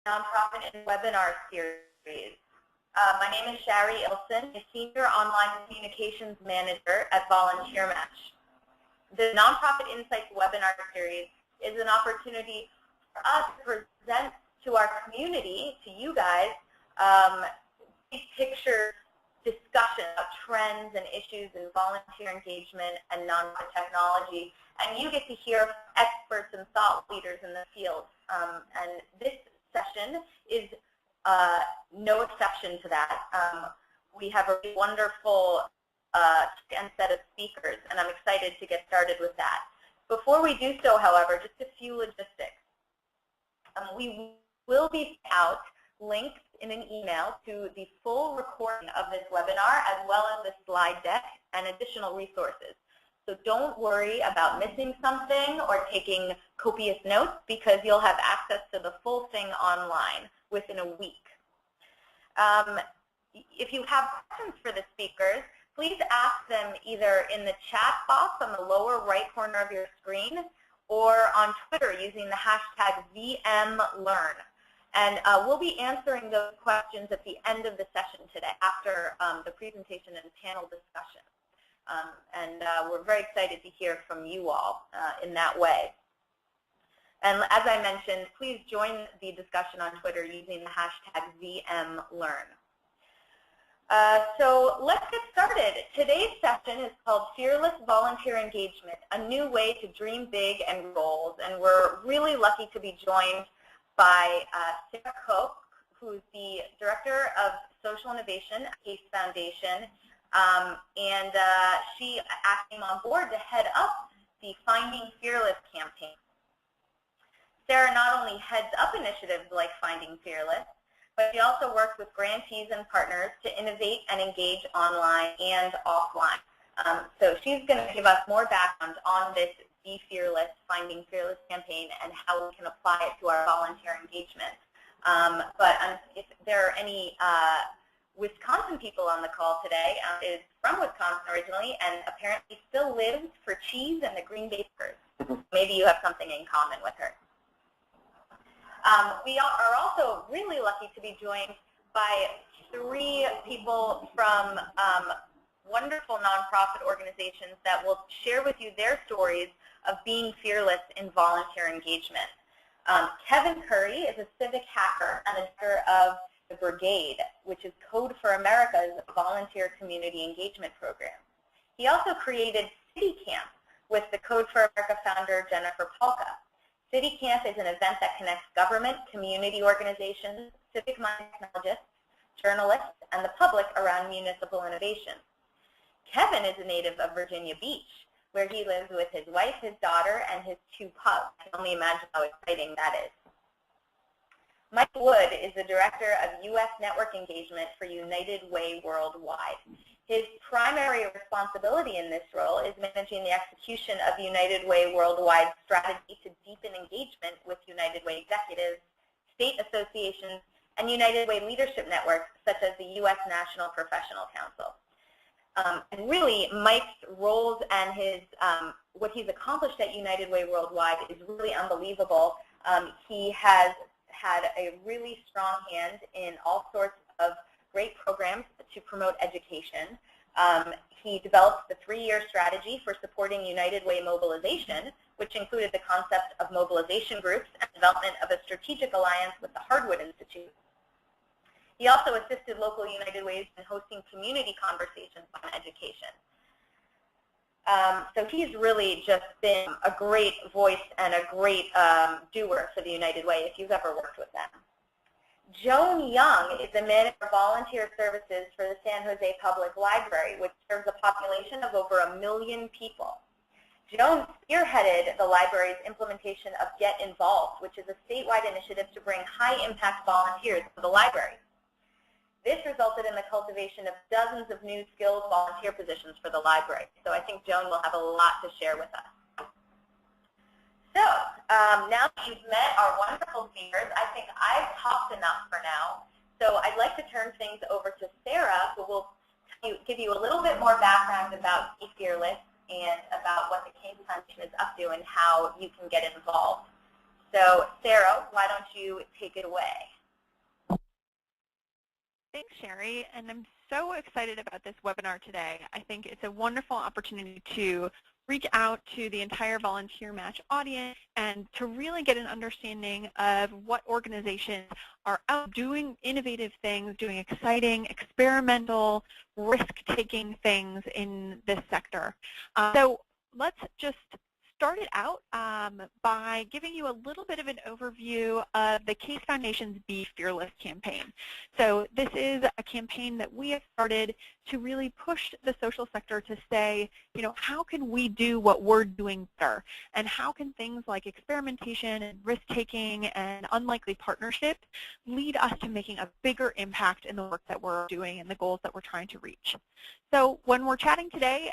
nonprofit and webinar series. My name is Shari Ilson, a Senior Online Communications Manager at VolunteerMatch. The Nonprofit Insights webinar series is an opportunity for us to present to our community, to you guys, big picture discussion of trends and issues in volunteer engagement and nonprofit technology. And you get to hear experts and thought leaders in the field. And this session is no exception to that. We have a wonderful set of speakers, and I'm excited to get started with that. Before we do so, however, just a few logistics. We will be out links in an email to the full recording of this webinar, as well as the slide deck and additional resources. So don't worry about missing something or taking copious notes, because you'll have access to the full thing online within a week. If you have questions for the speakers, please ask them either in the chat box on the lower right corner of your screen or on Twitter using the hashtag VMLearn. And we'll be answering those questions at the end of the session today, after the presentation and panel discussion. We're very excited to hear from you all in that way. And as I mentioned, please join the discussion on Twitter using the hashtag VMLearn. So let's get started. Today's session is called Fearless Volunteer Engagement, a new way to dream big and goals. And we're really lucky to be joined by Sarah Koch, who's the Director of Social Innovation at Case Foundation. She came on board to head up the Finding Fearless campaign. Sarah not only heads up initiatives like Finding Fearless, but she also works with grantees and partners to innovate and engage online and offline. So she's going to give us more background on this Be Fearless, Finding Fearless campaign and how we can apply it to our volunteer engagement. If there are any Wisconsin people on the call today, is from Wisconsin originally and apparently still lives for cheese and the Green Bay Packers. Maybe you have something in common with her. We are also really lucky to be joined by 3 people from wonderful nonprofit organizations that will share with you their stories of being fearless in volunteer engagement. Kevin Curry is a civic hacker and a director of the Brigade, which is Code for America's volunteer community engagement program. He also created City Camp with the Code for America founder Jennifer Polka. City Camp is an event that connects government, community organizations, civic-minded technologists, journalists, and the public around municipal innovation. Kevin is a native of Virginia Beach, where he lives with his wife, his daughter, and his 2 pups. I can only imagine how exciting that is. Mike Wood is the Director of U.S. Network Engagement for United Way Worldwide. His primary responsibility in this role is managing the execution of United Way Worldwide's strategy to deepen engagement with United Way executives, state associations, and United Way leadership networks, such as the U.S. National Professional Council. And really, Mike's roles and his what he's accomplished at United Way Worldwide is really unbelievable. He has had a really strong hand in all sorts of great programs to promote education. He developed the 3-year strategy for supporting United Way mobilization, which included the concept of mobilization groups and development of a strategic alliance with the Hardwood Institute. He also assisted local United Ways in hosting community conversations on education. So he's really just been a great voice and a great doer for the United Way if you've ever worked with them. Joan Young is the manager of volunteer services for the San Jose Public Library, which serves a population of over 1 million people. Joan spearheaded the library's implementation of Get Involved, which is a statewide initiative to bring high-impact volunteers to the library. This resulted in the cultivation of dozens of new skilled volunteer positions for the library. So I think Joan will have a lot to share with us. So now that you've met our wonderful speakers, I think I've talked enough for now. So I'd like to turn things over to Sarah, who will give you a little bit more background about Be Fearless and about what the Case Foundation is up to and how you can get involved. So Sarah, why don't you take it away? Thanks, Sherry, and I'm so excited about this webinar today. I think it's a wonderful opportunity to reach out to the entire VolunteerMatch audience and to really get an understanding of what organizations are out doing innovative things, doing exciting, experimental, risk-taking things in this sector. So let's just start it out by giving you a little bit of an overview of the Case Foundation's Be Fearless campaign. So this is a campaign that we have started to really push the social sector to say, you know, how can we do what we're doing better? And how can things like experimentation and risk-taking and unlikely partnerships lead us to making a bigger impact in the work that we're doing and the goals that we're trying to reach? So when we're chatting today,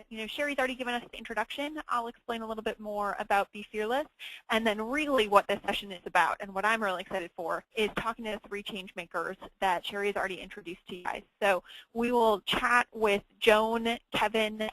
you know, Sherry's already given us the introduction. I'll explain a little bit more about Be Fearless, and then really what this session is about. And what I'm really excited for is talking to the 3 change makers that Sherry has already introduced to you guys. So we will chat with Joan, Kevin,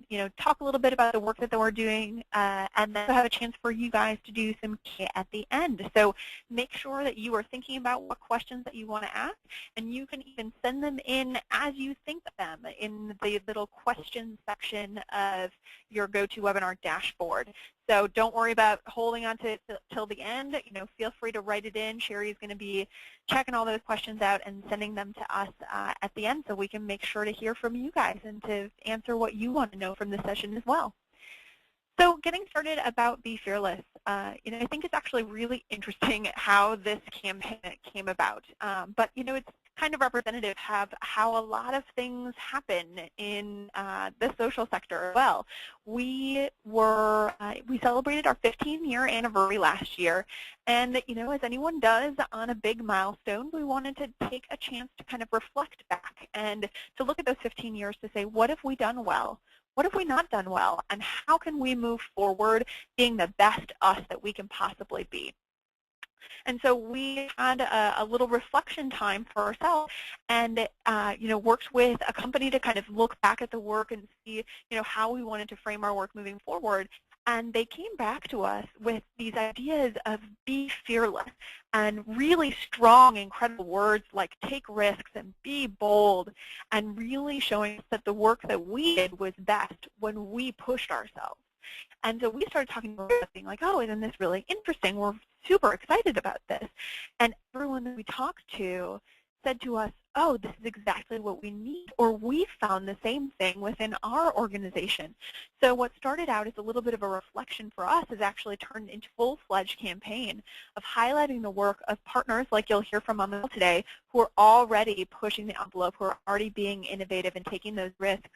you know, talk a little bit about the work that we're doing, and then have a chance for you guys to do some Q&A at the end. So make sure that you are thinking about what questions that you want to ask, and you can even send them in as you think of them in the little questions section of your GoToWebinar dashboard. So don't worry about holding on to it till the end. You know, feel free to write it in. Sherry is going to be checking all those questions out and sending them to us at the end, so we can make sure to hear from you guys and to answer what you want to know from the session as well. So getting started about Be Fearless, you know, I think it's actually really interesting how this campaign came about. But, you know, it's kind of representative of how a lot of things happen in the social sector as well. We celebrated our 15-year anniversary last year, and, you know, as anyone does on a big milestone, we wanted to take a chance to kind of reflect back and to look at those 15 years to say, what have we done well? What have we not done well, and how can we move forward being the best us that we can possibly be? And so we had a little reflection time for ourselves, and you know, worked with a company to kind of look back at the work and see, you know, how we wanted to frame our work moving forward. And they came back to us with these ideas of be fearless and really strong, incredible words like take risks and be bold, and really showing us that the work that we did was best when we pushed ourselves. And so we started talking about being like, oh, isn't this really interesting? We're super excited about this. And everyone that we talked to said to us, oh, this is exactly what we need, or we found the same thing within our organization. So what started out as a little bit of a reflection for us has actually turned into a full-fledged campaign of highlighting the work of partners like you'll hear from on the call today, who are already pushing the envelope, who are already being innovative and taking those risks,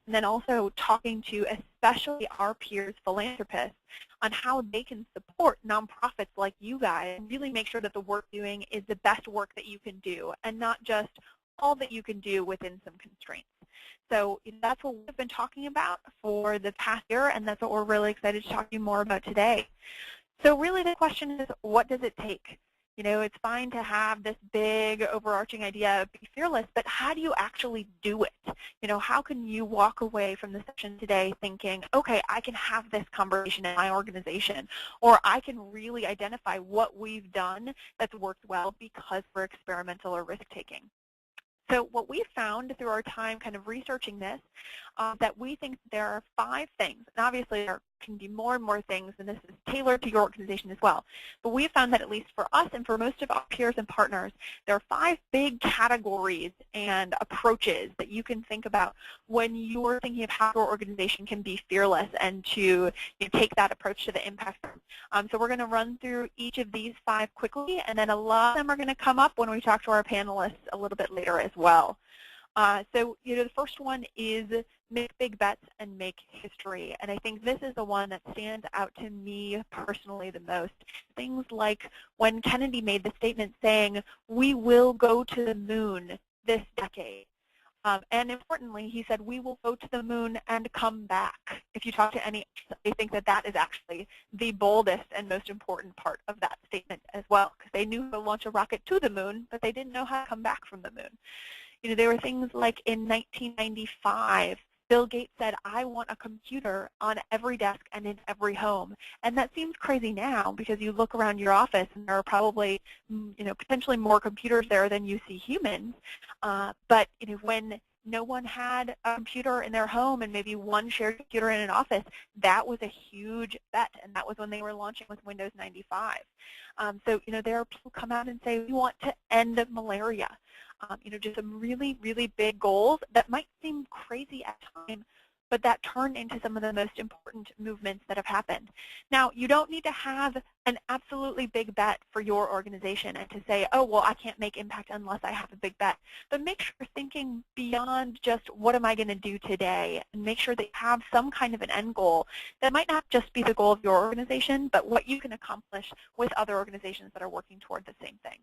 and then also talking to especially our peers, philanthropists, on how they can support nonprofits like you guys and really make sure that the work doing is the best work that you can do and not just all that you can do within some constraints. So that's what we've been talking about for the past year, and that's what we're really excited to talk to you more about today. So really the question is, what does it take? You know, it's fine to have this big overarching idea of be fearless, but how do you actually do it? You know, how can you walk away from the session today thinking, okay, I can have this conversation in my organization, or I can really identify what we've done that's worked well because we're experimental or risk-taking. So what we found through our time kind of researching this, that we think there are 5 things, and obviously there can be more and more things, and this is tailored to your organization as well. But we found that at least for us and for most of our peers and partners, there are 5 big categories and approaches that you can think about when you're thinking of how your organization can be fearless and to take that approach to the impact. So we're going to run through each of these 5 quickly, and then a lot of them are going to come up when we talk to our panelists a little bit later as well. So, you know, the first one is make big bets and make history. And I think this is the one that stands out to me personally the most. Things like when Kennedy made the statement saying, we will go to the moon this decade. And importantly, he said, we will go to the moon and come back. If you talk to any, they think that that is actually the boldest and most important part of that statement as well, because they knew how to launch a rocket to the moon, but they didn't know how to come back from the moon. You know, there were things like in 1995, Bill Gates said, I want a computer on every desk and in every home. And that seems crazy now because you look around your office and there are probably, potentially more computers there than you see humans. But when no one had a computer in their home and maybe one shared computer in an office, that was a huge bet, and that was when they were launching with Windows 95. So there are people who come out and say, we want to end malaria. Just some really, really big goals that might seem crazy at times, but that turn into some of the most important movements that have happened. Now, you don't need to have an absolutely big bet for your organization and to say, oh, well, I can't make impact unless I have a big bet. But make sure you're thinking beyond just what am I going to do today, and make sure that you have some kind of an end goal that might not just be the goal of your organization, but what you can accomplish with other organizations that are working toward the same thing.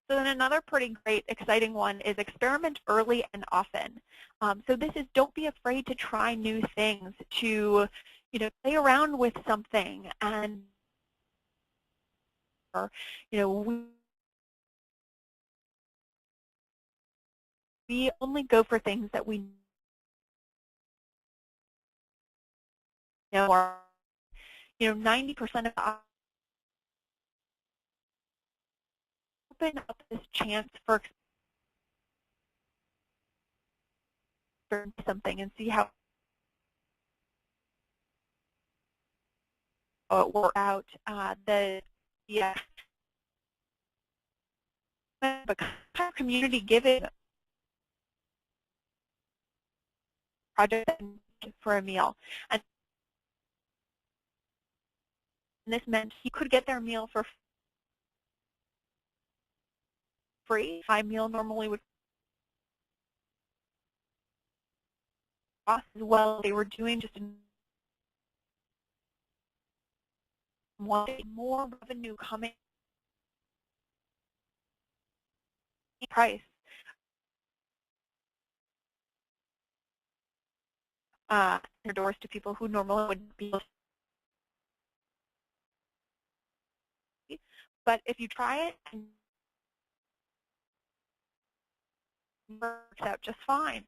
So then another pretty great, exciting one is experiment early and often. So this is don't be afraid to try new things, to play around with something, and we only go for things that we know are 90% of us open up this chance for something and see how it works out. The kind of community giving project for a meal. And this meant he could get their meal for free. My meal normally would cost as well. They were doing just more revenue coming price. Their doors to people who normally wouldn't be. But if you try it, it works out just fine.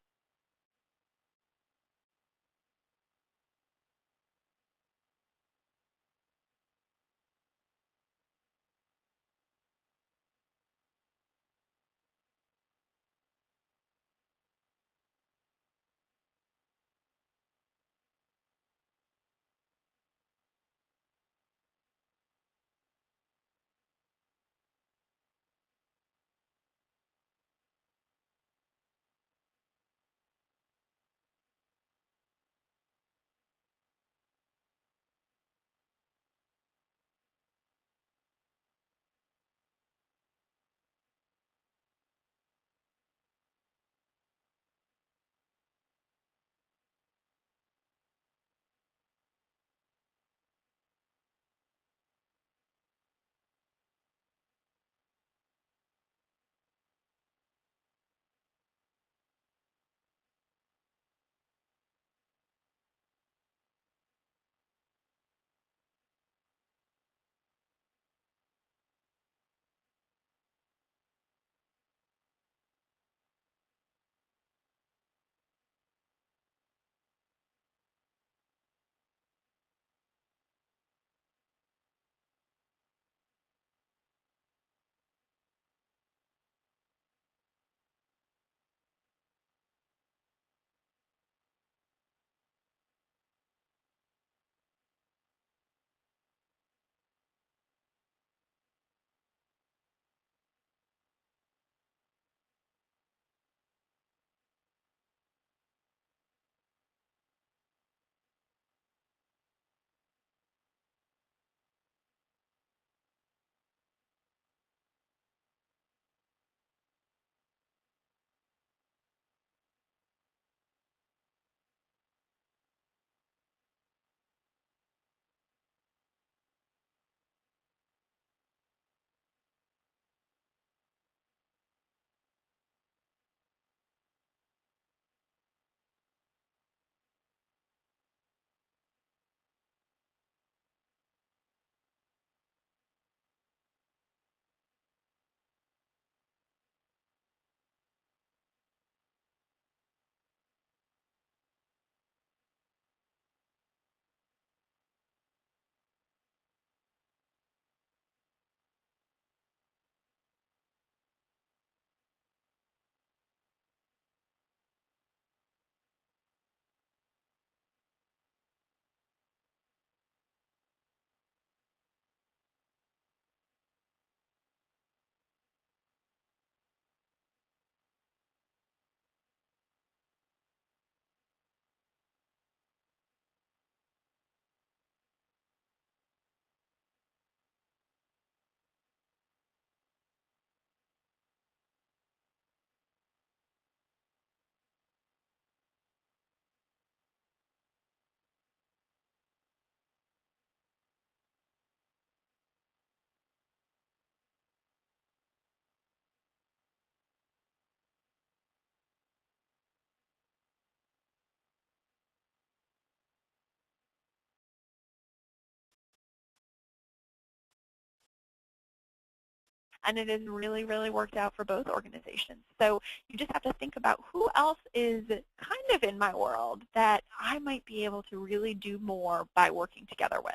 and it has really, really worked out for both organizations. So you just have to think about who else is kind of in my world that I might be able to really do more by working together with.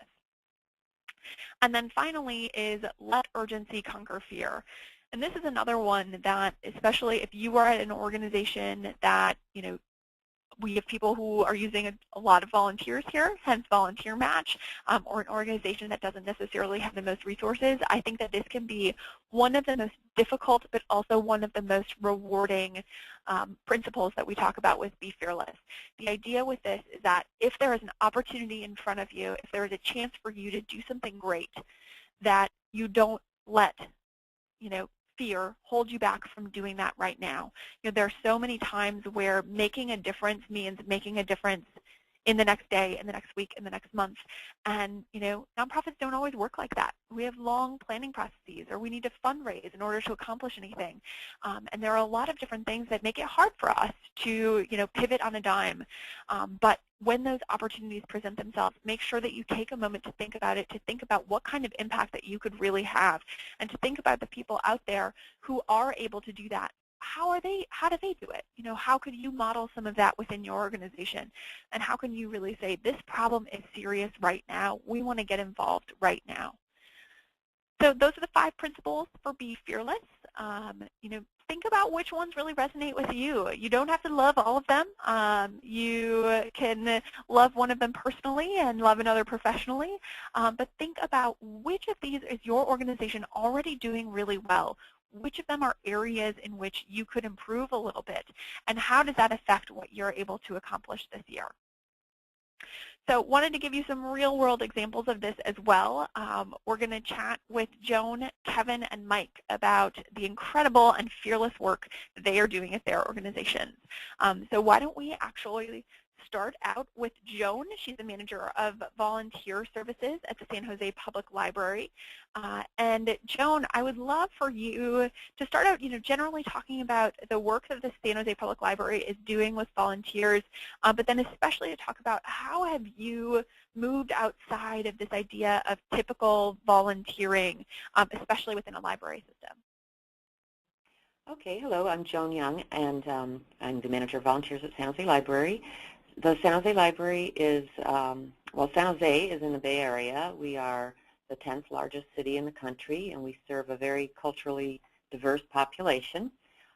And then finally is let urgency conquer fear. And this is another one that, especially if you are at an organization that, we have people who are using a lot of volunteers here, hence VolunteerMatch, or an organization that doesn't necessarily have the most resources. I think that this can be one of the most difficult, but also one of the most rewarding principles that we talk about with Be Fearless. The idea with this is that if there is an opportunity in front of you, if there is a chance for you to do something great, that you don't let, fear hold you back from doing that right now. There are so many times where making a difference means making a difference in the next day, in the next week, in the next month. And, nonprofits don't always work like that. We have long planning processes, or we need to fundraise in order to accomplish anything. And there are a lot of different things that make it hard for us to, pivot on a dime. But when those opportunities present themselves, make sure that you take a moment to think about it, to think about what kind of impact that you could really have, and to think about the people out there who are able to do that. How do they do it? How could you model some of that within your organization? And how can you really say, this problem is serious right now. We want to get involved right now. So those are the 5 principles for Be Fearless. Think about which ones really resonate with you. You don't have to love all of them. You can love one of them personally and love another professionally. But think about which of these is your organization already doing really well. Which of them are areas in which you could improve a little bit, and how does that affect what you're able to accomplish this year? So wanted to give you some real-world examples of this as well. We're going to chat with Joan, Kevin, and Mike about the incredible and fearless work that they are doing at their organizations. So why don't we actually start out with Joan. She's the manager of volunteer services at the San Jose Public Library. And Joan, I would love for you to start out, generally talking about the work that the San Jose Public Library is doing with volunteers, but then especially to talk about how have you moved outside of this idea of typical volunteering, especially within a library system. Okay, hello, I'm Joan Young, and I'm the manager of volunteers at San Jose Library. The San Jose Library is, San Jose is in the Bay Area. We are the 10th largest city in the country, and we serve a very culturally diverse population.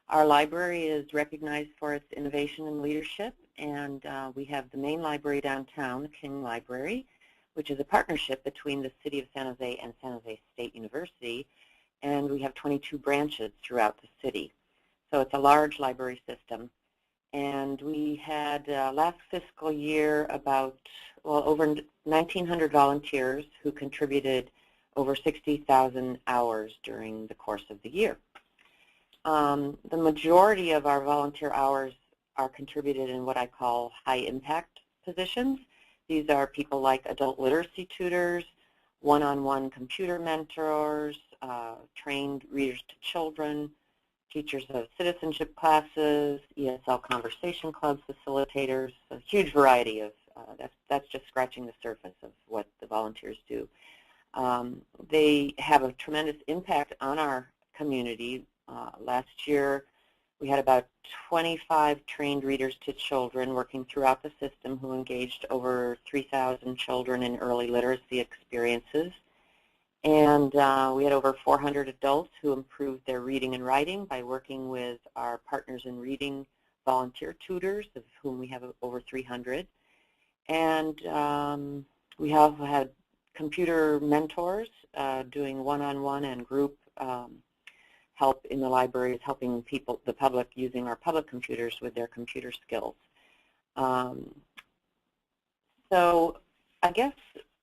Our library is recognized for its innovation and leadership, and we have the main library downtown, the King Library, which is a partnership between the City of San Jose and San Jose State University, and we have 22 branches throughout the city. So it's a large library system. And we had last fiscal year about, over 1,900 volunteers who contributed over 60,000 hours during the course of the year. The majority of our volunteer hours are contributed in what I call high-impact positions. These are people like adult literacy tutors, one-on-one computer mentors, trained readers to children, teachers of citizenship classes, ESL conversation club facilitators, a huge variety of, that's just scratching the surface of what the volunteers do. They have a tremendous impact on our community. Last year, we had about 25 trained readers to children working throughout the system who engaged over 3,000 children in early literacy experiences. And we had over 400 adults who improved their reading and writing by working with our partners in reading volunteer tutors, of whom we have over 300. And we have had computer mentors doing one-on-one and group help in the libraries, helping people, the public, using our public computers with their computer skills. So I guess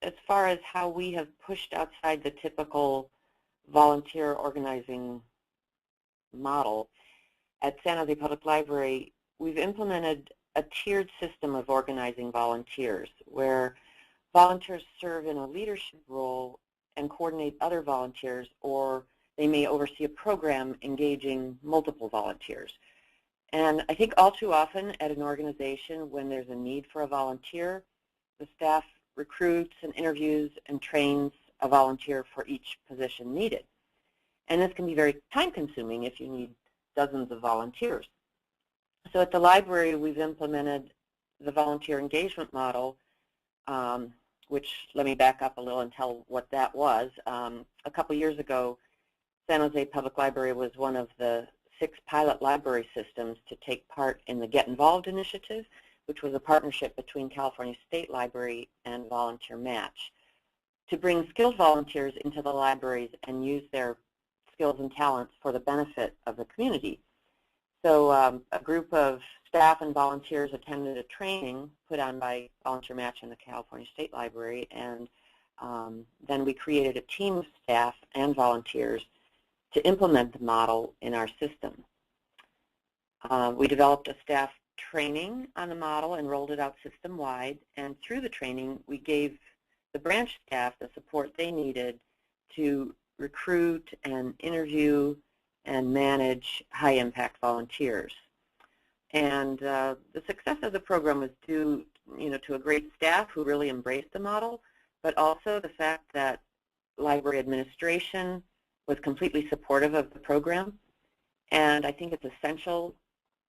as far as how we have pushed outside the typical volunteer organizing model, at San Jose Public Library, we've implemented a tiered system of organizing volunteers where volunteers serve in a leadership role and coordinate other volunteers, or they may oversee a program engaging multiple volunteers. And I think all too often at an organization, when there's a need for a volunteer, the staff recruits and interviews and trains a volunteer for each position needed. And this can be very time-consuming if you need dozens of volunteers. So at the library, we've implemented the volunteer engagement model, which, let me back up a little and tell what that was. A couple years ago, San Jose Public Library was one of the 6 pilot library systems to take part in the Get Involved initiative, which was a partnership between California State Library and VolunteerMatch to bring skilled volunteers into the libraries and use their skills and talents for the benefit of the community. So a group of staff and volunteers attended a training put on by VolunteerMatch and the California State Library, and then we created a team of staff and volunteers to implement the model in our system. We developed a staff training on the model and rolled it out system-wide, and through the training we gave the branch staff the support they needed to recruit and interview and manage high-impact volunteers. And the success of the program was due, to a great staff who really embraced the model, but also the fact that library administration was completely supportive of the program. And I think it's essential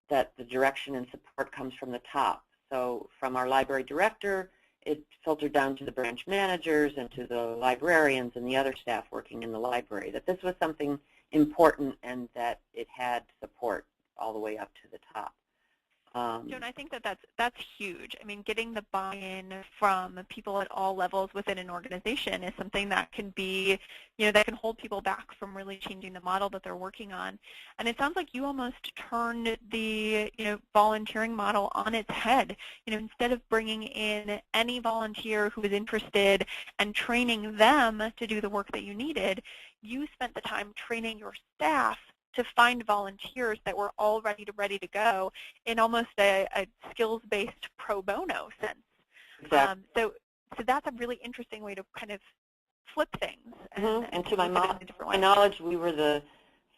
that the direction and support comes from the top. So from our library director, it filtered down to the branch managers and to the librarians and the other staff working in the library, that this was something important and that it had support all the way up to the top. Joan, I think that that's huge. I mean, getting the buy-in from people at all levels within an organization is something that can be, that can hold people back from really changing the model that they're working on. And it sounds like you almost turned the, volunteering model on its head. Instead of bringing in any volunteer who was interested and training them to do the work that you needed, you spent the time training your staff to find volunteers that were all ready to go in almost a skills-based pro bono sense. Exactly. So that's a really interesting way to kind of flip things. And to my knowledge, we were the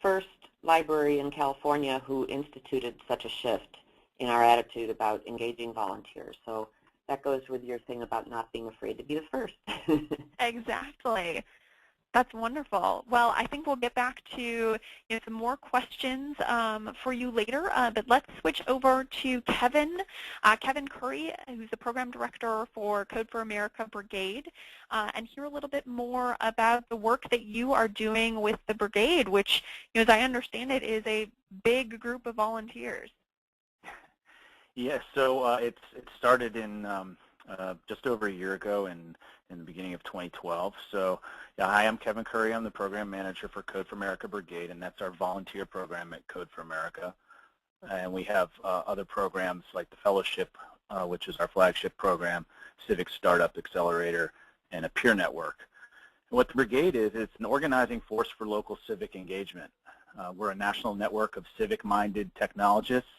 first library in California who instituted such a shift in our attitude about engaging volunteers. So that goes with your thing about not being afraid to be the first. Exactly. That's wonderful. Well, I think we'll get back to some more questions for you later, but let's switch over to Kevin Curry, who's the program director for Code for America Brigade, and hear a little bit more about the work that you are doing with the brigade, which, as I understand it, is a big group of volunteers. Yes, so it started in just over a year ago in the beginning of 2012. So hi, I'm Kevin Curry. I'm the program manager for Code for America Brigade, and that's our volunteer program at Code for America. And we have other programs like the Fellowship, which is our flagship program, Civic Startup Accelerator, and a peer network. And what the brigade is, it's an organizing force for local civic engagement. We're a national network of civic-minded technologists,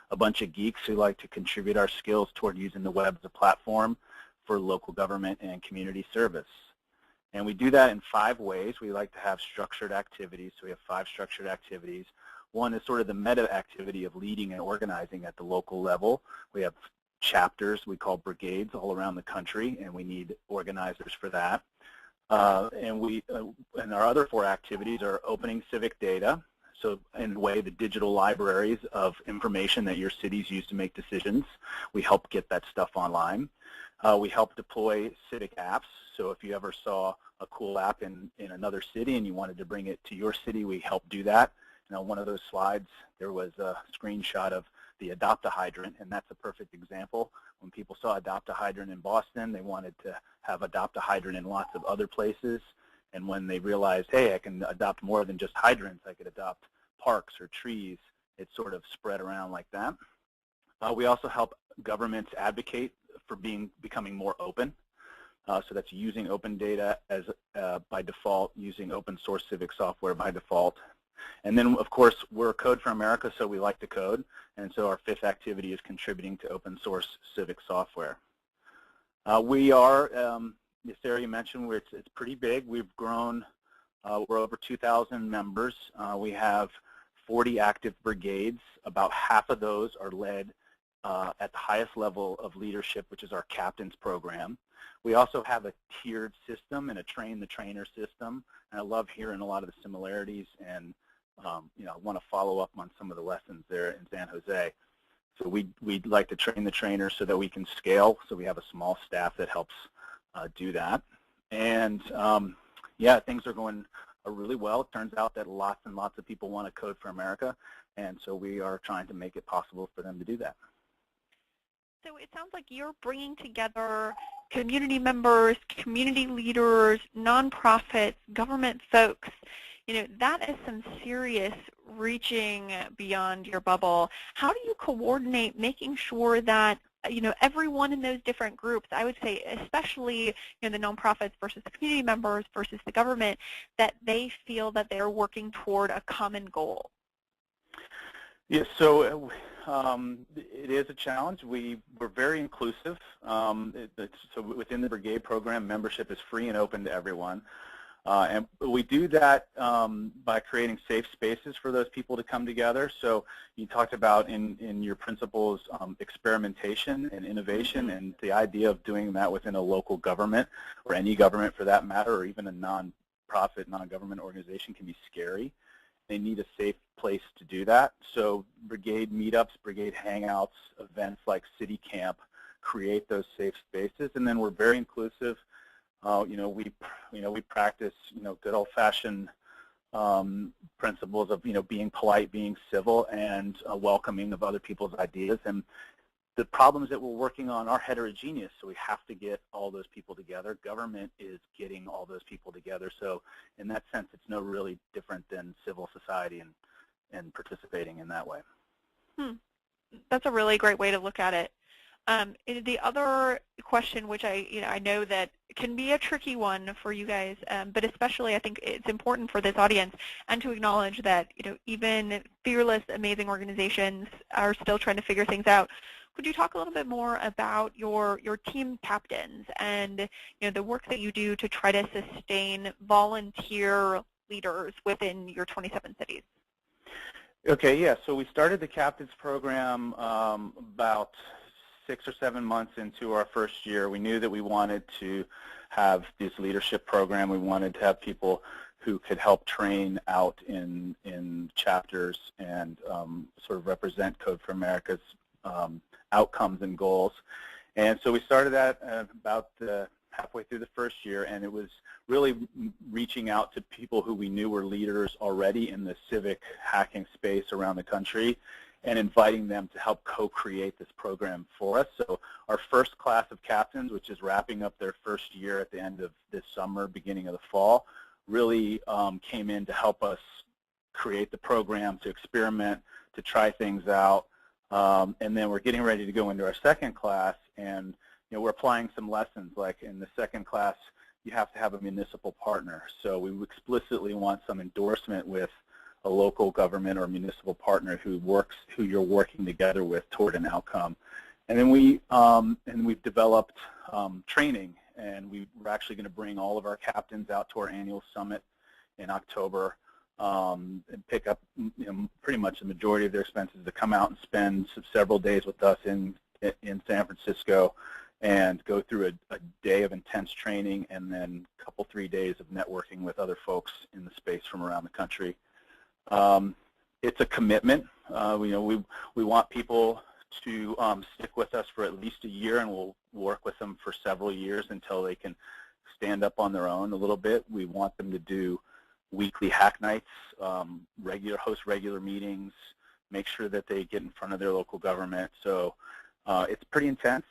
a bunch of geeks who like to contribute our skills toward using the web as a platform for local government and community service. And we do that in 5 ways. We like to have structured activities, so we have 5 structured activities. One is sort of the meta activity of leading and organizing at the local level. We have chapters we call brigades all around the country, and we need organizers for that. And our other 4 activities are opening civic data, so in a way the digital libraries of information that your cities use to make decisions. We help get that stuff online. We help deploy civic apps, so if you ever saw a cool app in another city and you wanted to bring it to your city, we help do that. On one of those slides, there was a screenshot of the Adopt-A-Hydrant, and that's a perfect example. When people saw Adopt-A-Hydrant in Boston, they wanted to have Adopt-A-Hydrant in lots of other places. And when they realized, hey, I can adopt more than just hydrants, I could adopt parks or trees, it sort of spread around like that. We also help governments advocate for becoming more open. So that's using open data as by default, using open source civic software by default. And then, of course, we're Code for America, so we like to code. And so our 5th activity is contributing to open source civic software. We are, as Sarah mentioned, it's pretty big. We've grown, we're over 2,000 members. We have 40 active brigades. About half of those are led at the highest level of leadership, which is our captains program. We also have a tiered system and a train-the-trainer system, and I love hearing a lot of the similarities, and you know, I want to follow up on some of the lessons there in San Jose. So we'd like to train the trainers so that we can scale, so we have a small staff that helps do that. And yeah, things are going really well. It turns out that lots and lots of people want to code for America, and so we are trying to make it possible for them to do that. So it sounds like you're bringing together community members, community leaders, nonprofits, government folks. You know, that is some serious reaching beyond your bubble. How do you coordinate making sure that, you know, everyone in those different groups, I would say especially, you know, the nonprofits versus the community members versus the government, that they feel that they're working toward a common goal? Yes, so it is a challenge. We're very inclusive. So within the Brigade program, membership is free and open to everyone. And we do that by creating safe spaces for those people to come together. So you talked about in your principles experimentation and innovation, and the idea of doing that within a local government, or any government for that matter, or even a non-profit, non-government organization can be scary. They need a safe place to do that. So Brigade meetups, Brigade hangouts, events like City Camp create those safe spaces, and then we're very inclusive. We practice, good old-fashioned principles of, being polite, being civil, and welcoming of other people's ideas. And the problems that we're working on are heterogeneous, so we have to get all those people together. Government is getting all those people together. So in that sense, it's no really different than civil society and participating in that way. That's a really great way to look at it. The other question, which I know that can be a tricky one for you guys, but especially I think it's important for this audience, and to acknowledge that even fearless, amazing organizations are still trying to figure things out. Could you talk a little bit more about your team captains and the work that you do to try to sustain volunteer leaders within your 27 cities? Okay, yeah. So we started the captains program about 6 or 7 months into our first year. We knew that we wanted to have this leadership program. We wanted to have people who could help train out in chapters and sort of represent Code for America's outcomes and goals. And so we started that about halfway through the first year, and it was really reaching out to people who we knew were leaders already in the civic hacking space around the country, and inviting them to help co-create this program for us. So our first class of captains, which is wrapping up their first year at the end of this summer, beginning of the fall, really came in to help us create the program, to experiment, to try things out. And then we're getting ready to go into our second class, and we're applying some lessons. Like in the second class, you have to have a municipal partner. So we explicitly want some endorsement with a local government or municipal partner who you're working together with toward an outcome. And then we've developed training, and we're actually going to bring all of our captains out to our annual summit in October and pick up pretty much the majority of their expenses to come out and spend several days with us in San Francisco and go through a day of intense training, and then a couple, 3 days of networking with other folks in the space from around the country. It's a commitment. We want people to stick with us for at least a year, and we'll work with them for several years until they can stand up on their own a little bit. We want them to do weekly hack nights, host regular meetings, make sure that they get in front of their local government. So it's pretty intense,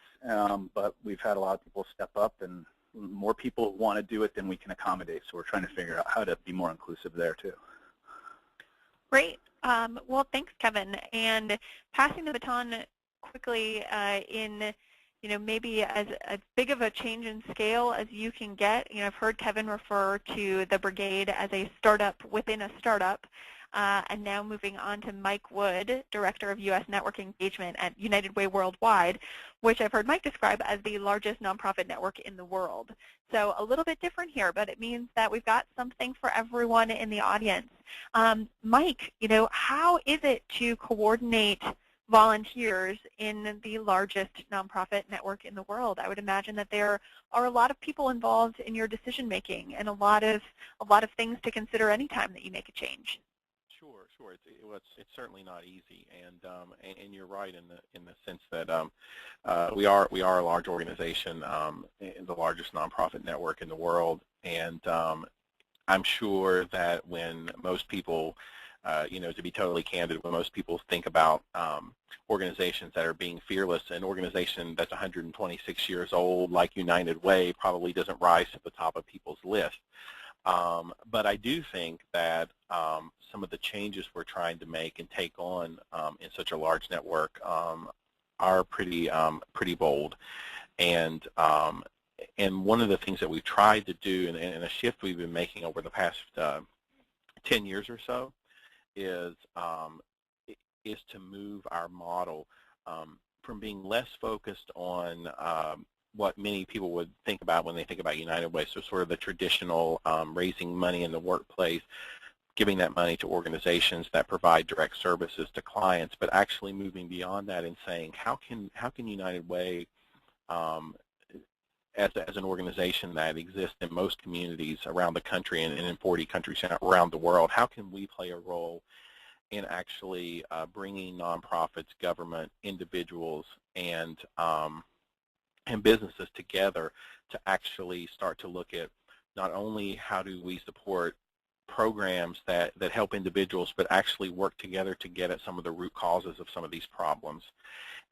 but we've had a lot of people step up, and more people want to do it than we can accommodate. So we're trying to figure out how to be more inclusive there too. Great. Well, thanks, Kevin. And passing the baton quickly in, maybe as big of a change in scale as you can get. I've heard Kevin refer to the Brigade as a startup within a startup. And now moving on to Mike Wood, Director of U.S. Network Engagement at United Way Worldwide, which I've heard Mike describe as the largest nonprofit network in the world. So a little bit different here, but it means that we've got something for everyone in the audience. Mike, how is it to coordinate volunteers in the largest nonprofit network in the world. I would imagine that there are a lot of people involved in your decision making and a lot of things to consider anytime that you make a change. Sure, sure. It's certainly not easy, and you're right in the sense that we are a large organization, the largest nonprofit network in the world, and I'm sure that when most people, to be totally candid, when most people think about organizations that are being fearless, an organization that's 126 years old, like United Way, probably doesn't rise to the top of people's list. But I do think that some of the changes we're trying to make and take on in such a large network are pretty bold. And one of the things that we've tried to do, and a shift we've been making over the past 10 years or so, is to move our model from being less focused on what many people would think about when they think about United Way, so sort of the traditional raising money in the workplace, giving that money to organizations that provide direct services to clients, but actually moving beyond that and saying, how can United Way, as an organization that exists in most communities around the country and in 40 countries around the world, how can we play a role in actually bringing nonprofits, government, individuals, and businesses together to actually start to look at not only how do we support programs that help individuals, but actually work together to get at some of the root causes of some of these problems,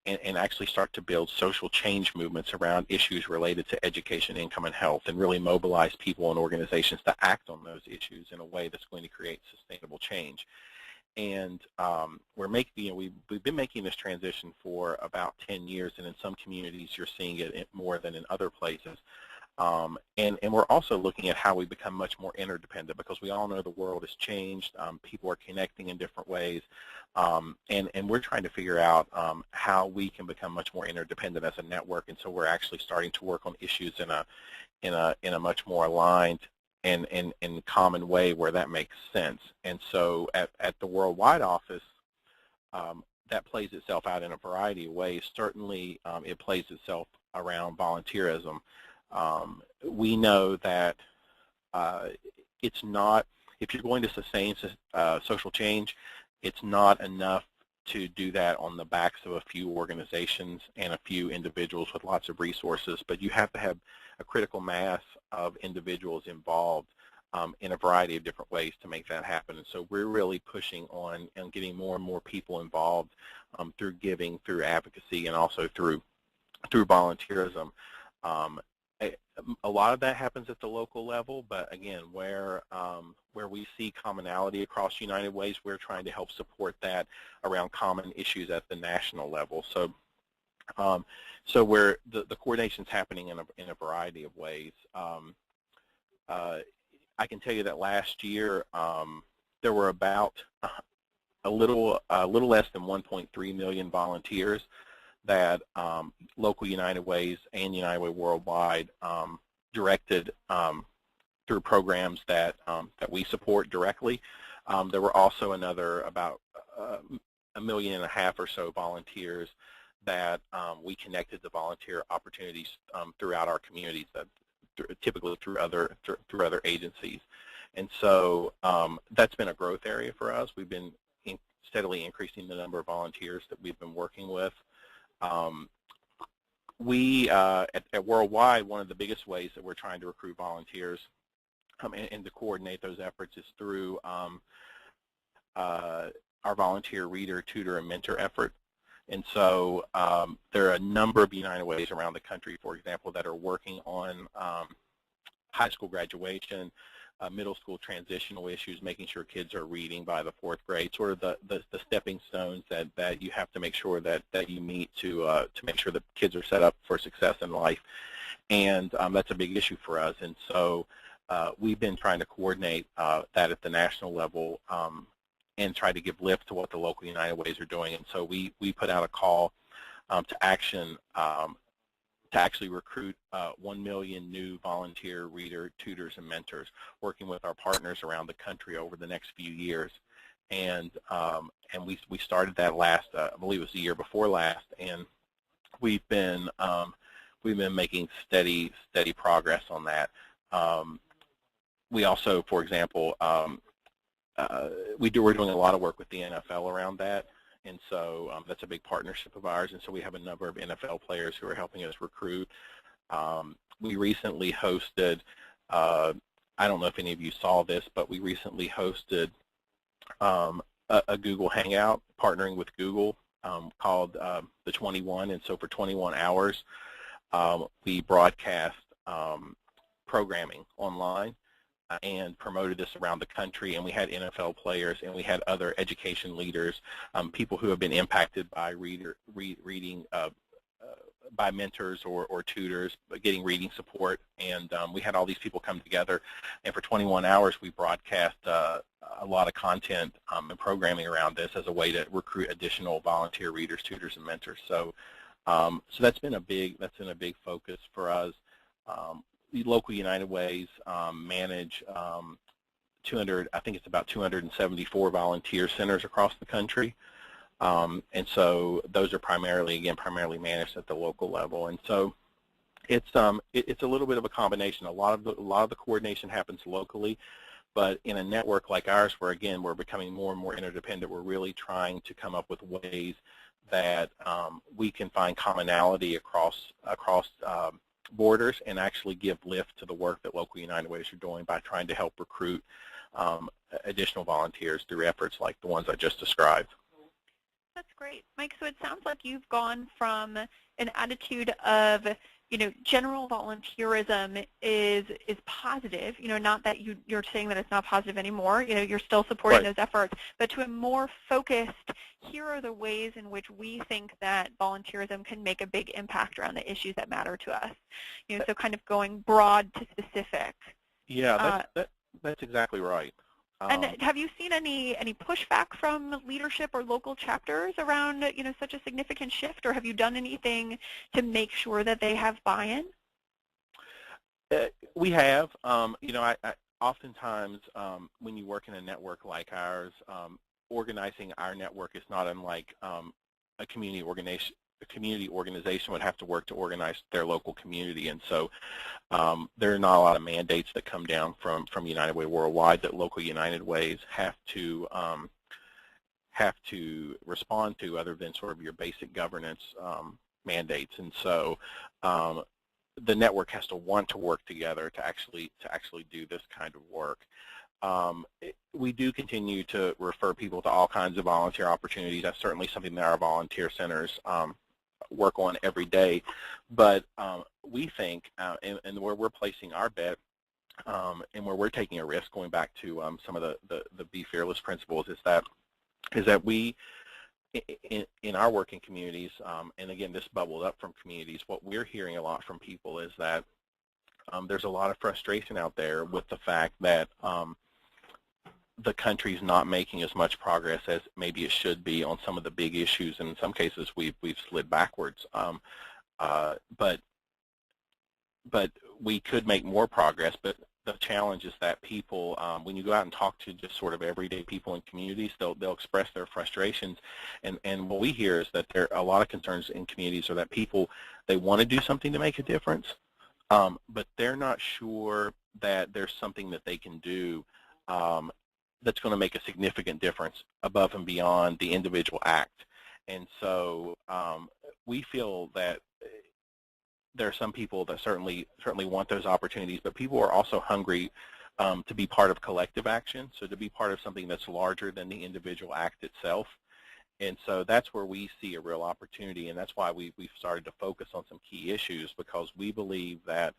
and actually start to build social change movements around issues related to education, income, and health, and really mobilize people and organizations to act on those issues in a way that's going to create sustainable change. And we've been making this transition for about 10 years, and in some communities you're seeing it more than in other places. And we're also looking at how we become much more interdependent, because we all know the world has changed. People are connecting in different ways, and we're trying to figure out how we can become much more interdependent as a network. And so we're actually starting to work on issues in a much more aligned and common way where that makes sense. And so at the Worldwide office, that plays itself out in a variety of ways. Certainly, it plays itself around volunteerism. We know that it's not, if you're going to sustain social change, it's not enough to do that on the backs of a few organizations and a few individuals with lots of resources, but you have to have a critical mass of individuals involved in a variety of different ways to make that happen. And so we're really pushing on and getting more and more people involved through giving, through advocacy, and also through volunteerism. A lot of that happens at the local level, but again, where we see commonality across United Ways, we're trying to help support that around common issues at the national level. So, where the coordination's happening in a variety of ways. I can tell you that last year there were about a little less than 1.3 million volunteers that local United Ways and United Way Worldwide directed through programs that we support directly. There were also another about 1.5 million or so volunteers that we connected to volunteer opportunities throughout our communities, typically through other agencies. And so that's been a growth area for us. We've been steadily increasing the number of volunteers that we've been working with. At Worldwide, one of the biggest ways that we're trying to recruit volunteers and to coordinate those efforts is through our volunteer reader, tutor, and mentor effort. And so there are a number of United Ways around the country, for example, that are working on high school graduation, middle school transitional issues, making sure kids are reading by the 4th grade, sort of the stepping stones that you have to make sure that you meet to make sure that kids are set up for success in life. And that's a big issue for us. And so we've been trying to coordinate that at the national level and try to give lift to what the local United Ways are doing. And so we put out a call to action to actually recruit 1 million new volunteer reader, tutors, and mentors, working with our partners around the country over the next few years. and we started that last, I believe it was the year before last, and we've been making steady progress on that. We also, for example, we're doing a lot of work with the NFL around that, and so that's a big partnership of ours, and so we have a number of NFL players who are helping us recruit. We recently hosted, I don't know if any of you saw this, but we recently hosted a Google Hangout partnering with Google called the 21, and so for 21 hours we broadcast programming online and promoted this around the country, and we had NFL players and we had other education leaders, people who have been impacted by reading by mentors or tutors, getting reading support, and we had all these people come together, and for 21 hours we broadcast a lot of content and programming around this as a way to recruit additional volunteer readers, tutors, and mentors. So, so that's been a big focus for us. The local United Ways manage 200, I think it's about 274 volunteer centers across the country. And so those are primarily managed at the local level, and so it's a little bit of a combination. A lot of the coordination happens locally, but in a network like ours, where again we're becoming more and more interdependent, we're really trying to come up with ways that we can find commonality across borders and actually give lift to the work that local United Ways are doing by trying to help recruit additional volunteers through efforts like the ones I just described. That's great. Mike, so it sounds like you've gone from an attitude of, general volunteerism is positive, not that you're saying that it's not positive anymore, you're still supporting those efforts, but to a more focused, here are the ways in which we think that volunteerism can make a big impact around the issues that matter to us. So kind of going broad to specific. Yeah, that's exactly right. And have you seen any pushback from leadership or local chapters around such a significant shift, or have you done anything to make sure that they have buy-in? We have. I oftentimes when you work in a network like ours, organizing our network is not unlike a community organization. A community organization would have to work to organize their local community, and so there are not a lot of mandates that come down from United Way Worldwide that local United Ways have to respond to, other than sort of your basic governance mandates. And so the network has to want to work together to actually do this kind of work. We do continue to refer people to all kinds of volunteer opportunities. That's certainly something that our volunteer centers work on every day, but we think, and where we're placing our bet, and where we're taking a risk, going back to some of the Be Fearless principles, is that we, in our working communities, and again this bubbled up from communities, what we're hearing a lot from people is that there's a lot of frustration out there with the fact that the country's not making as much progress as maybe it should be on some of the big issues, and in some cases we've slid backwards. But we could make more progress. But the challenge is that people, when you go out and talk to just sort of everyday people in communities, they'll express their frustrations, and what we hear is that there are a lot of concerns in communities are that people, they want to do something to make a difference, but they're not sure that there's something that they can do that's going to make a significant difference above and beyond the individual act. And so we feel that there are some people that certainly want those opportunities, but people are also hungry to be part of collective action, so to be part of something that's larger than the individual act itself. And so that's where we see a real opportunity, and that's why we've started to focus on some key issues, because we believe that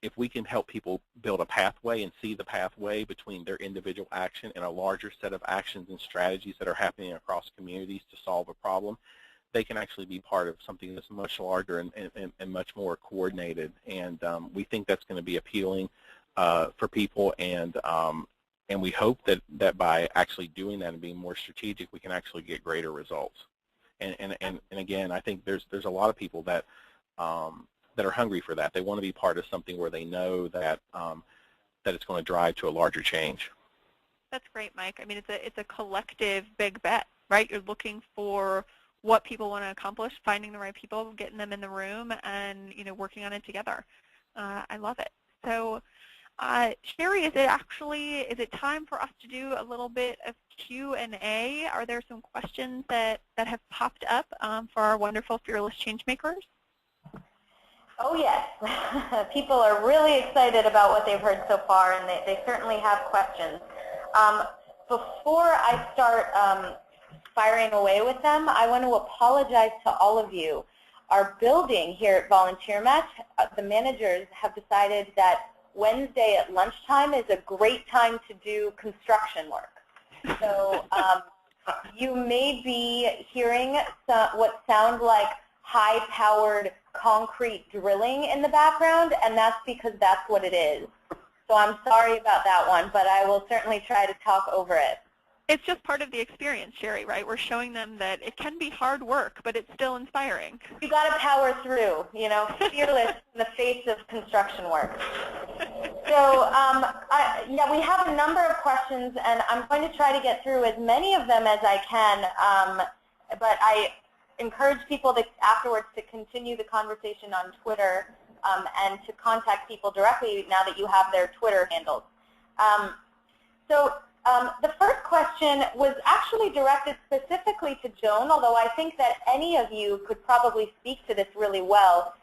if we can help people build a pathway and see the pathway between their individual action and a larger set of actions and strategies that are happening across communities to solve a problem, they can actually be part of something that's much larger and much more coordinated. And we think that's going to be appealing for people, and we hope that by actually doing that and being more strategic, we can actually get greater results. And again, I think there's a lot of people that are hungry for that. They want to be part of something where they know that that it's going to drive to a larger change. That's great, Mike. I mean, it's a collective big bet, right? You're looking for what people want to accomplish, finding the right people, getting them in the room, and working on it together. I love it. So, Sherry, is it time for us to do a little bit of Q&A? Are there some questions that have popped up for our wonderful fearless changemakers? Oh yes, people are really excited about what they've heard so far, and they certainly have questions. Before I start firing away with them, I want to apologize to all of you. Our building here at VolunteerMatch, the managers have decided that Wednesday at lunchtime is a great time to do construction work. So you may be hearing what sound like high-powered concrete drilling in the background, and that's because that's what it is. So I'm sorry about that one, but I will certainly try to talk over it. It's just part of the experience, Sherry, right? We're showing them that it can be hard work, but it's still inspiring. You got to power through, fearless in the face of construction work. So yeah, we have a number of questions, and I'm going to try to get through as many of them as I can, but I encourage people afterwards to continue the conversation on Twitter and to contact people directly now that you have their Twitter handles. The first question was actually directed specifically to Joan, although I think that any of you could probably speak to this really well.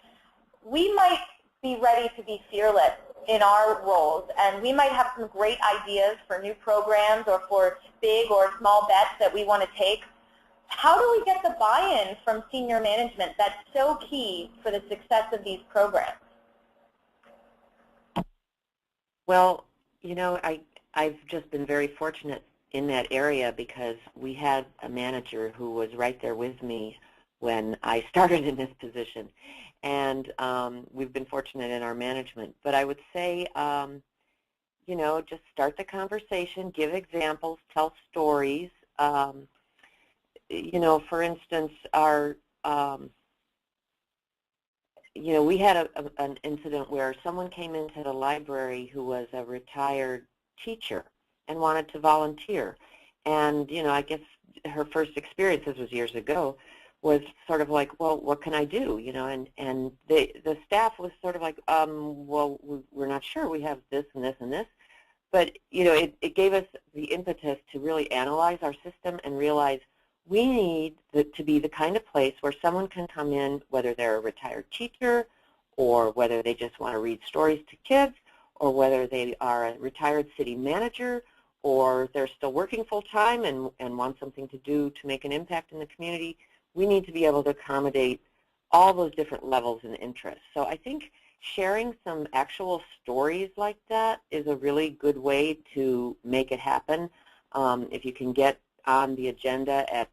We might be ready to be fearless in our roles, and we might have some great ideas for new programs or for big or small bets that we want to take. How do we get the buy-in from senior management that's so key for the success of these programs? Well, I've just been very fortunate in that area because we had a manager who was right there with me when I started in this position. And we've been fortunate in our management. But I would say, just start the conversation, give examples, tell stories. For instance, we had an incident where someone came into the library who was a retired teacher and wanted to volunteer. And, I guess her first experience, this was years ago, was sort of like, well, what can I do? And the staff was sort of like, well, we're not sure. We have this and this and this. But, it gave us the impetus to really analyze our system and realize we need to be the kind of place where someone can come in, whether they're a retired teacher or whether they just want to read stories to kids or whether they are a retired city manager or they're still working full-time and want something to do to make an impact in the community. We need to be able to accommodate all those different levels and interests. So I think sharing some actual stories like that is a really good way to make it happen. If you can get on the agenda at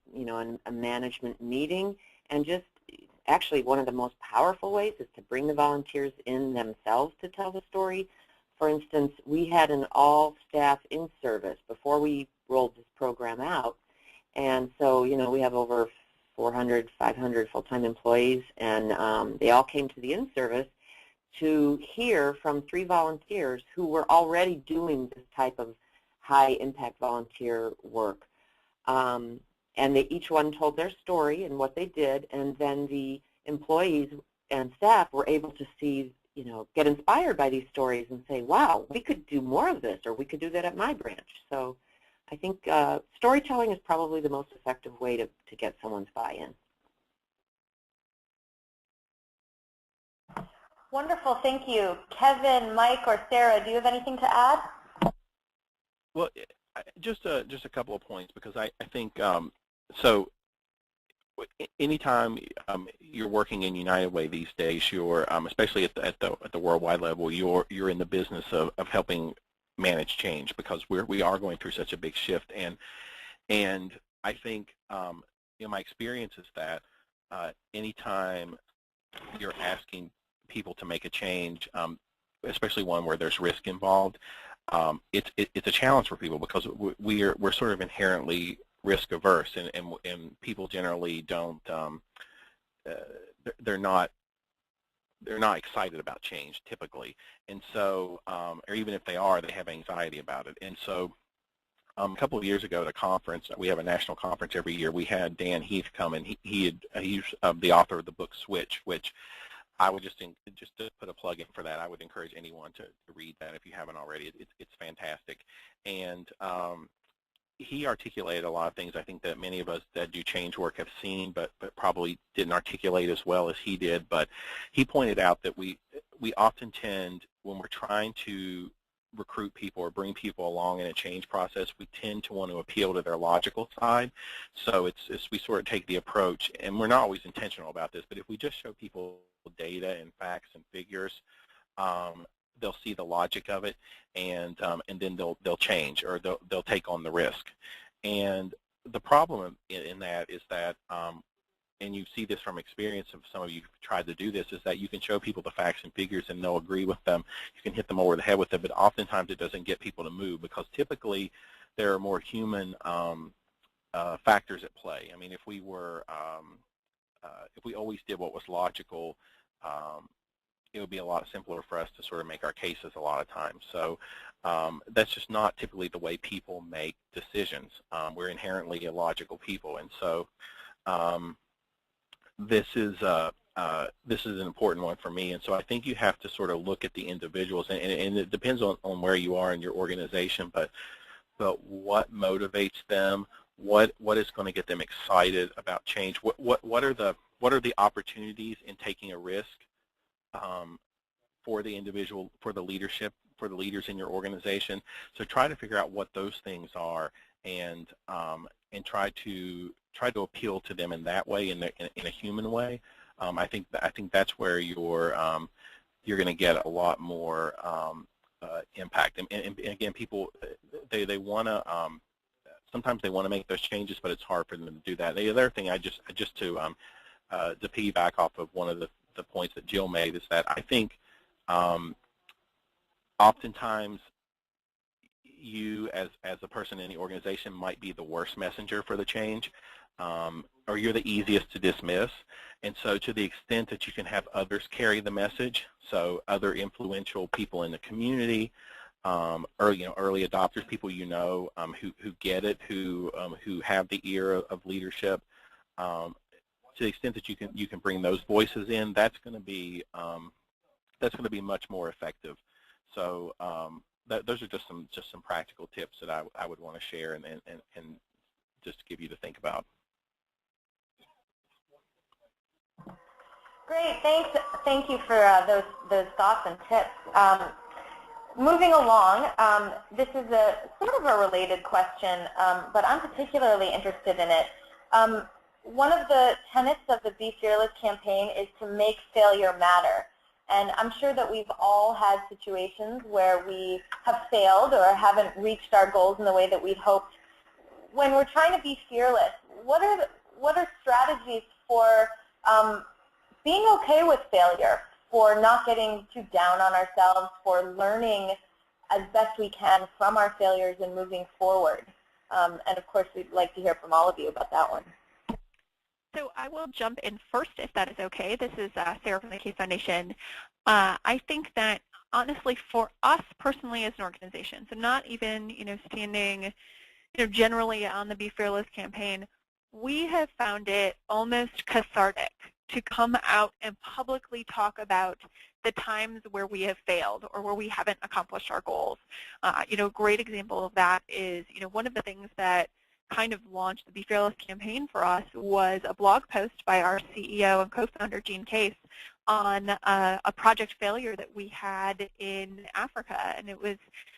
a management meeting, and just actually one of the most powerful ways is to bring the volunteers in themselves to tell the story. For instance, we had an all-staff in-service before we rolled this program out, and so we have over 400, 500 full-time employees, and they all came to the in-service to hear from 3 volunteers who were already doing this type of high-impact volunteer work. And each one told their story and what they did, and then the employees and staff were able to see, get inspired by these stories and say, wow, we could do more of this, or we could do that at my branch. So I think storytelling is probably the most effective way to get someone's buy-in. Wonderful, thank you. Kevin, Mike, or Sarah, do you have anything to add? Well, just a couple of points, because I think so. Anytime you're working in United Way these days, you're especially at the worldwide level, you're in the business of helping manage change, because we are going through such a big shift, and I think my experience is that anytime you're asking people to make a change, especially one where there's risk involved, it's a challenge for people, because we're sort of inherently risk averse, and people generally don't they're not excited about change typically, and so or even if they are, they have anxiety about it. And so A couple of years ago at a conference, we have a national conference every year, we had Dan Heath come, and he's the author of the book Switch, which I would just to put a plug in for that, I would encourage anyone to read that if you haven't already. It's fantastic. And he articulated a lot of things I think that many of us that do change work have seen, but probably didn't articulate as well as he did. But he pointed out that we often tend, when we're trying to recruit people or bring people along in a change process, we tend to want to appeal to their logical side. So we sort of take the approach, and we're not always intentional about this, but if we just show people data and facts and figures, they'll see the logic of it, and then they'll change, or they'll take on the risk. And the problem in that is that, and you see this from experience of some of you who've tried to do this, is that you can show people the facts and figures and they'll agree with them. You can hit them over the head with them, but oftentimes it doesn't get people to move, because typically there are more human factors at play. I mean, if we always did what was logical, it would be a lot simpler for us to sort of make our cases a lot of times. So that's just not typically the way people make decisions. We're inherently illogical people, and so this is an important one for me. And so I think you have to sort of look at the individuals, and it depends on where you are in your organization, but what motivates them, what is going to get them excited about change, what are the opportunities in taking a risk for the individual, for the leadership, for the leaders in your organization. So try to figure out what those things are, and try to appeal to them in that way, in a human way. I think that's where you're going to get a lot more impact. And again, people they want to sometimes they want to make those changes, but it's hard for them to do that. The other thing, just to piggyback off of one of the points that Jill made, is that I think oftentimes you as a person in the organization might be the worst messenger for the change, or you're the easiest to dismiss. And so to the extent that you can have others carry the message, so other influential people in the community, early adopters, people who get it, who have the ear of leadership, to the extent that you can bring those voices in, that's going to be much more effective. So those are just some practical tips that I would want to share and just give you to think about. Great, thank you for those thoughts and tips. Moving along, this is a sort of a related question, but I'm particularly interested in it. One of the tenets of the Be Fearless campaign is to make failure matter. And I'm sure that we've all had situations where we have failed or haven't reached our goals in the way that we'd hoped. When we're trying to be fearless, what are strategies for being okay with failure, for not getting too down on ourselves, for learning as best we can from our failures and moving forward? And of course, we'd like to hear from all of you about that one. So I will jump in first, if that is okay. This is Sarah from the Case Foundation. I think that honestly, for us personally as an organization, so not even standing generally on the Be Fearless campaign, we have found it almost cathartic to come out and publicly talk about the times where we have failed or where we haven't accomplished our goals. A great example of that is one of the things that kind of launched the Be Fearless campaign for us was a blog post by our CEO and co-founder, Gene Case, on a project failure that we had in Africa. And it was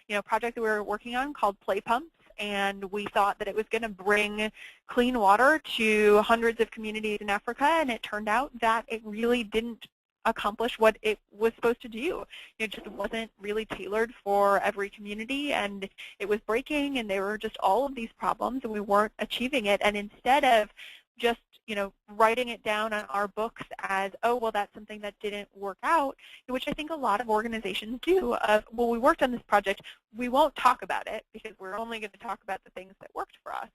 a project that we were working on called Play Pumps, and we thought that it was going to bring clean water to hundreds of communities in Africa, and it turned out that it really didn't accomplish what it was supposed to do. It just wasn't really tailored for every community, and it was breaking, and there were just all of these problems, and we weren't achieving it. And instead of just writing it down on our books as, oh, well, that's something that didn't work out, which I think a lot of organizations do, of, well, we worked on this project, we won't talk about it because we're only going to talk about the things that worked for us.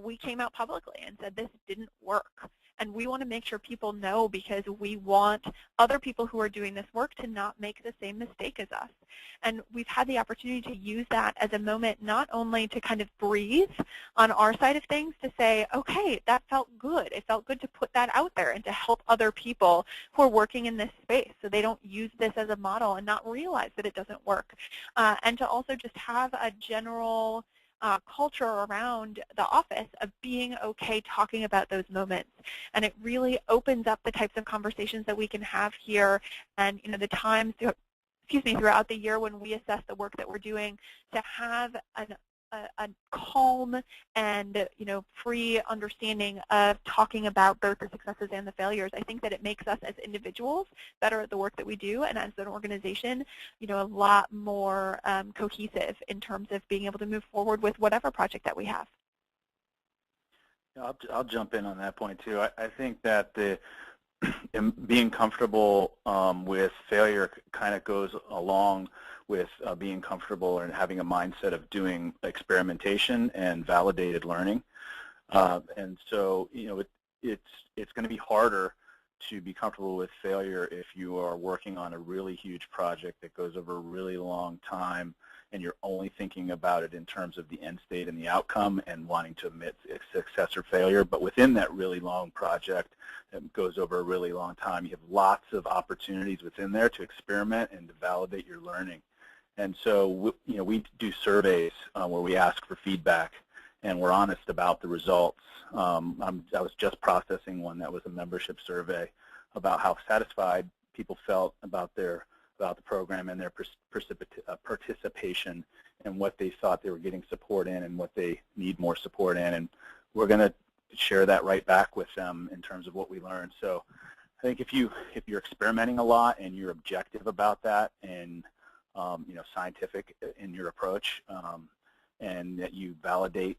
We came out publicly and said this didn't work. And we want to make sure people know, because we want other people who are doing this work to not make the same mistake as us. And we've had the opportunity to use that as a moment not only to kind of breathe on our side of things, to say, okay, that felt good. It felt good to put that out there and to help other people who are working in this space so they don't use this as a model and not realize that it doesn't work. And to also just have a general culture around the office of being okay talking about those moments. And it really opens up the types of conversations that we can have here, and the times throughout the year when we assess the work that we're doing, to have a calm and free understanding of talking about both the successes and the failures. I think that it makes us as individuals better at the work that we do, and as an organization, a lot more cohesive in terms of being able to move forward with whatever project that we have. I'll jump in on that point too. I think that being comfortable with failure kind of goes along with being comfortable and having a mindset of doing experimentation and validated learning. And so, it's going to be harder to be comfortable with failure if you are working on a really huge project that goes over a really long time, and you're only thinking about it in terms of the end state and the outcome and wanting to admit success or failure. But within that really long project that goes over a really long time, you have lots of opportunities within there to experiment and to validate your learning. And so, we do surveys where we ask for feedback, and we're honest about the results. I was just processing one that was a membership survey about how satisfied people felt about the program and their participation, and what they thought they were getting support in and what they need more support in. And we're going to share that right back with them in terms of what we learned. So I think if you're experimenting a lot and you're objective about that, and scientific in your approach, and that you validate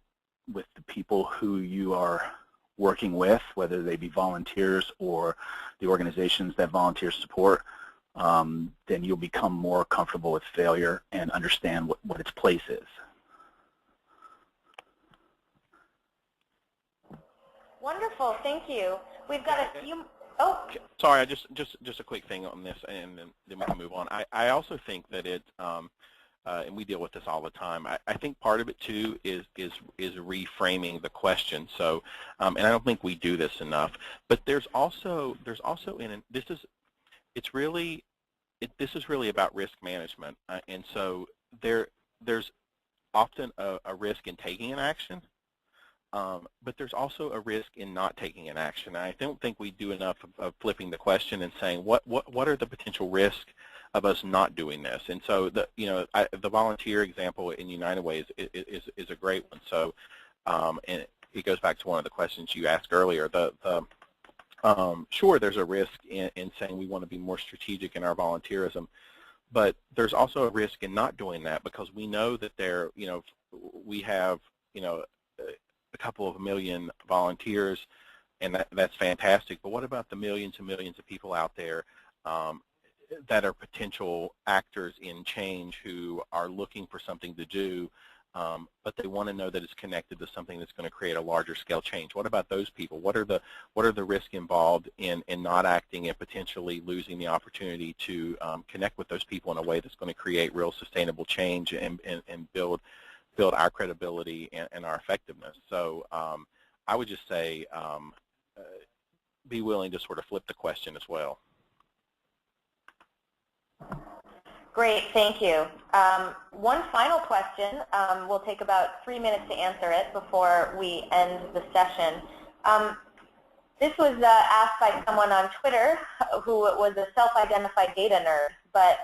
with the people who you are working with, whether they be volunteers or the organizations that volunteers support, then you'll become more comfortable with failure and understand what its place is. Wonderful, thank you. We've got a few. Oh. Sorry, just a quick thing on this, and then we can move on. I also think that and we deal with this all the time. I think part of it too is reframing the question. So, and I don't think we do this enough. But this is really about risk management, and so there's often a risk in taking an action. But there's also a risk in not taking an action. I don't think we do enough of flipping the question and saying what are the potential risks of us not doing this. And so the volunteer example in United Way is a great one. So and it goes back to one of the questions you asked earlier. Sure, there's a risk in saying we want to be more strategic in our volunteerism, but there's also a risk in not doing that, because we know that we have a couple of million volunteers, and that's fantastic. But what about the millions and millions of people out there that are potential actors in change, who are looking for something to do, but they want to know that it's connected to something that's going to create a larger scale change? What about those people? What are the risks involved in not acting and potentially losing the opportunity to connect with those people in a way that's going to create real sustainable change and build our credibility and our effectiveness? So I would just say be willing to sort of flip the question as well. Great, thank you. One final question. We'll take about 3 minutes to answer it before we end the session. This was asked by someone on Twitter who was a self-identified data nerd, but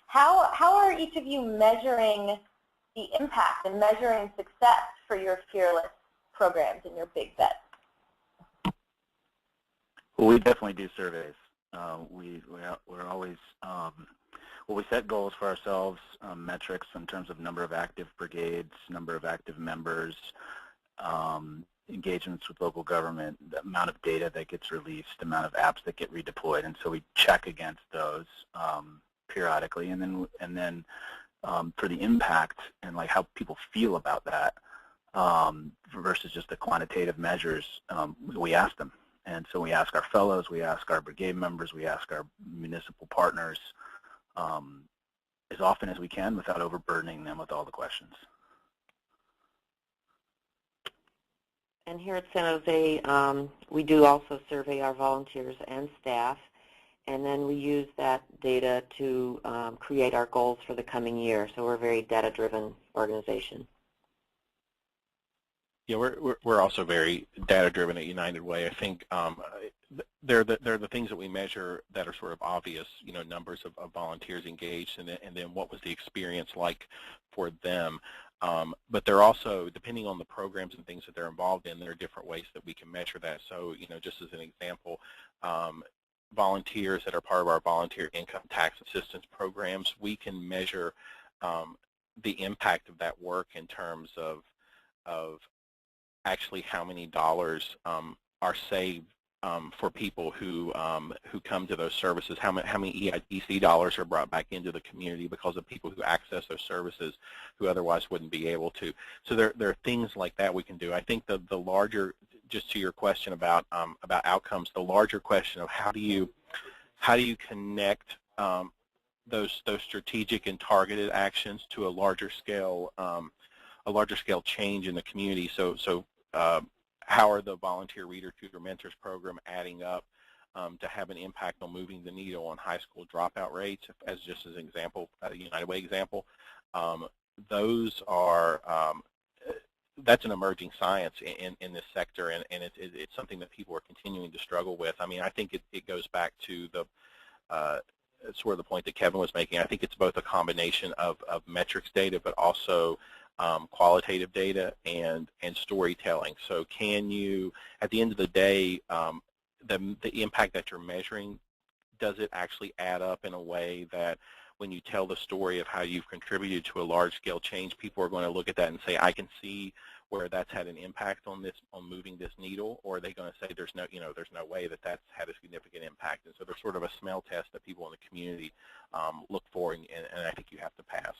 how are each of you measuring the impact and measuring success for your fearless programs and your big bets? Well, we definitely do surveys. We're always, we set goals for ourselves, metrics in terms of number of active brigades, number of active members, engagements with local government, the amount of data that gets released, the amount of apps that get redeployed, and so we check against those periodically, and then for the impact and like how people feel about that versus just the quantitative measures, we ask them. And so we ask our fellows, we ask our brigade members, we ask our municipal partners as often as we can without overburdening them with all the questions. And here at San Jose, we do also survey our volunteers and staff, and then we use that data to create our goals for the coming year. So we're a very data-driven organization. Yeah, we're also very data-driven at United Way. I think they're the things that we measure that are sort of obvious, you know, numbers of volunteers engaged, and then what was the experience like for them. But they're also, depending on the programs and things that they're involved in, there are different ways that we can measure that. So, you know, just as an example, volunteers that are part of our volunteer income tax assistance programs, we can measure the impact of that work in terms of actually how many dollars are saved for people who come to those services, how many EITC dollars are brought back into the community because of people who access those services who otherwise wouldn't be able to. So there are things like that we can do. I think the larger, just to your question about outcomes, the larger question of how do you connect those strategic and targeted actions to a larger scale change in the community. So how are the volunteer reader tutor mentors program adding up to have an impact on moving the needle on high school dropout rates, as just as an example, a United Way example? Those are that's an emerging science in this sector, and it's something that people are continuing to struggle with. I mean, I think it goes back to the sort of the point that Kevin was making. I think it's both a combination of metrics data, but also qualitative data and storytelling. So can you, at the end of the day, the impact that you're measuring, does it actually add up in a way that when you tell the story of how you've contributed to a large-scale change, people are going to look at that and say, I can see where that's had an impact on moving this needle, or are they going to say there's no way that that's had a significant impact? And so there's sort of a smell test that people in the community look for, and I think you have to pass.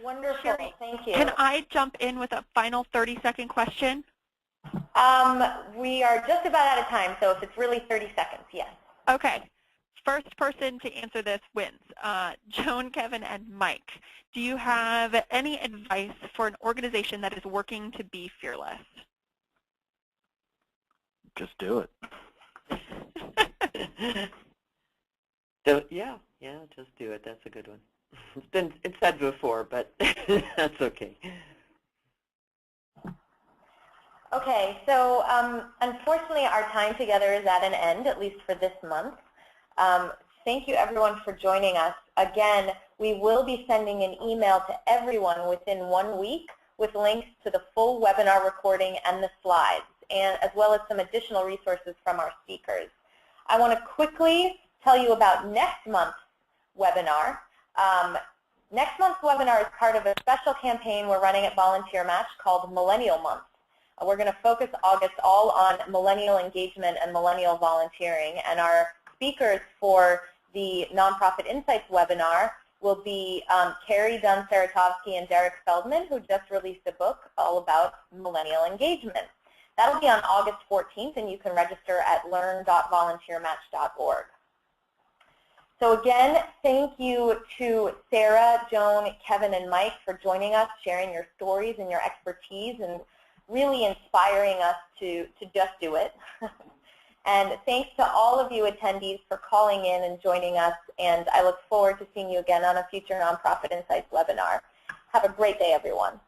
Wonderful, Sherry, thank you. Can I jump in with a final 30-second question? We are just about out of time, so if it's really 30 seconds, yes. Okay. First person to answer this wins. Joan, Kevin, and Mike, do you have any advice for an organization that is working to be fearless? Just do it. So, yeah, just do it. That's a good one. It's said before, but that's okay. Okay, so unfortunately our time together is at an end, at least for this month. Thank you everyone for joining us. Again, we will be sending an email to everyone within 1 week with links to the full webinar recording and the slides, and as well as some additional resources from our speakers. I want to quickly tell you about next month's webinar. Next month's webinar is part of a special campaign we're running at VolunteerMatch called Millennial Month. We're going to focus August all on millennial engagement and millennial volunteering, and our speakers for the Nonprofit Insights webinar will be Carrie Dunn-Saratovsky and Derek Feldman, who just released a book all about millennial engagement. That'll be on August 14th, and you can register at learn.volunteermatch.org. So again, thank you to Sarah, Joan, Kevin, and Mike for joining us, sharing your stories and your expertise, and really inspiring us to just do it. And thanks to all of you attendees for calling in and joining us, and I look forward to seeing you again on a future Nonprofit Insights webinar. Have a great day, everyone.